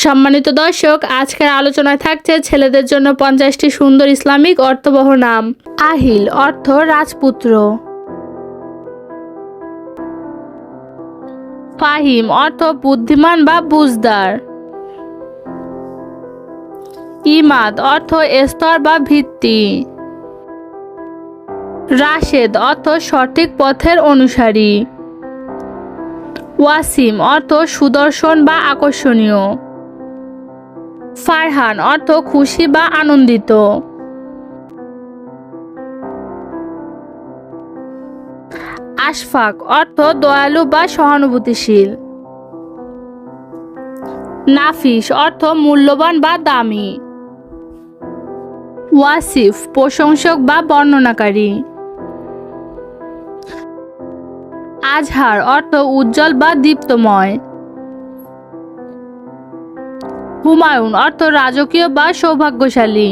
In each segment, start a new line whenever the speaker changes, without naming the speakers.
সম্মানিত দর্শক, আজকের আলোচনায় থাকছে ছেলেদের জন্য 50টি সুন্দর ইসলামিক অর্থবহ নাম। আহিল অর্থ রাজপুত্র। ফাহিম অর্থ বুদ্ধিমান বা বুঝদার। ইমাদ অর্থ স্তর বা ভিত্তি। রাশেদ অর্থ সঠিক পথের অনুসারী। ওয়াসিম অর্থ সুদর্শন বা আকর্ষণীয়। ফারহান অর্থ খুশি বা আনন্দিত। আশফাক অর্থ দয়ালু বা সহানুভূতিশীল। নাফিস অর্থ মূল্যবান বা দামি। ওয়াসিফ প্রশংসক বা বর্ণনাকারী। আজহার অর্থ উজ্জ্বল বা দীপ্তময়। হুমায়ুন অর্থ রাজকীয় বা সৌভাগ্যশালী।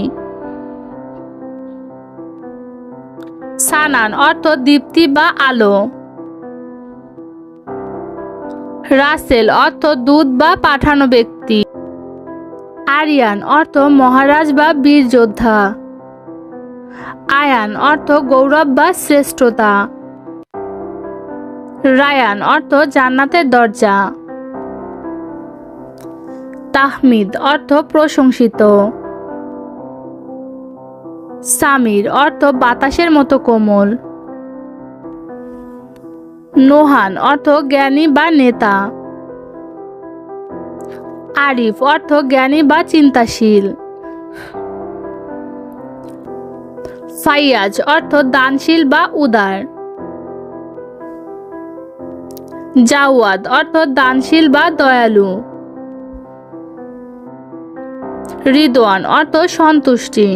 সানান অর্থ দীপ্তি বা আলো। রাসেল অর্থ দূত বা পাঠানো ব্যক্তি। আরিয়ান অর্থ মহারাজ বা বীর যোদ্ধা। আয়ান অর্থ গৌরব বা শ্রেষ্ঠতা। রায়ান অর্থ জান্নাতের দরজা। তাহমিদ অর্থ প্রশংসিত। সামির অর্থ বাতাসের মতো কোমল। নোহান অর্থ জ্ঞানী বা নেতা। আরিফ অর্থ জ্ঞানী বা চিন্তাশীল। ফাইয়াজ অর্থ দানশীল বা উদার। জাওয়াদ অর্থ দানশীল বা দয়ালু। রিদওয়ান অর্থ সন্তুষ্টি।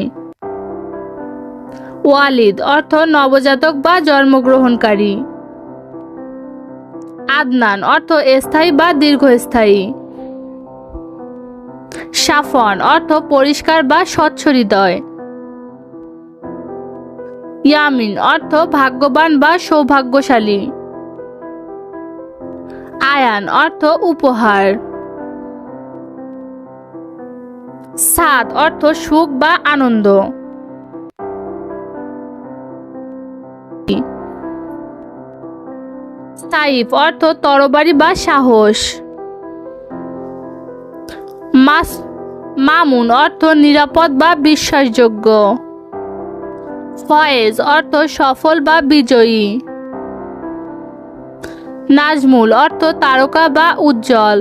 ওয়ালিদ অর্থ নবজাতক বা জন্মগ্রহণকারী। আদনান অর্থ স্থায়ী বা দীর্ঘস্থায়ী। সাফন অর্থ পরিষ্কার বা স্বচ্ছ হৃদয়। ইয়ামিন অর্থ ভাগ্যবান বা সৌভাগ্যশালী। আয়ান অর্থ উপহার। সাদ অর্থ সুখ বা আনন্দ। সাইফ অর্থ তরবারি বা সাহস। মামুন অর্থ নিরাপদ বা বিশ্বাসযোগ্য। ফয়েজ অর্থ সফল বা বিজয়ী। নাজমুল অর্থ তারকা বা উজ্জ্বল।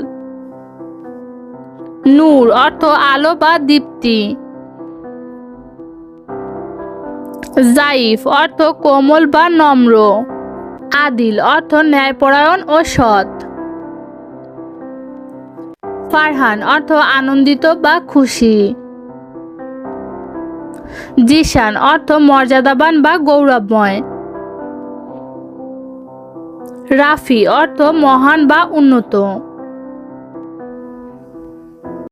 নূর অর্থ আলো বা দীপ্তি। জাইফ অর্থ কোমল বা নম্র। আদিল অর্থ ন্যায়পরায়ণ ও সৎ। ফারহান অর্থ আনন্দিত বা খুশি। জিশান অর্থ মর্যাদাবান বা গৌরবময়। রাফি অর্থ মহান বা উন্নত।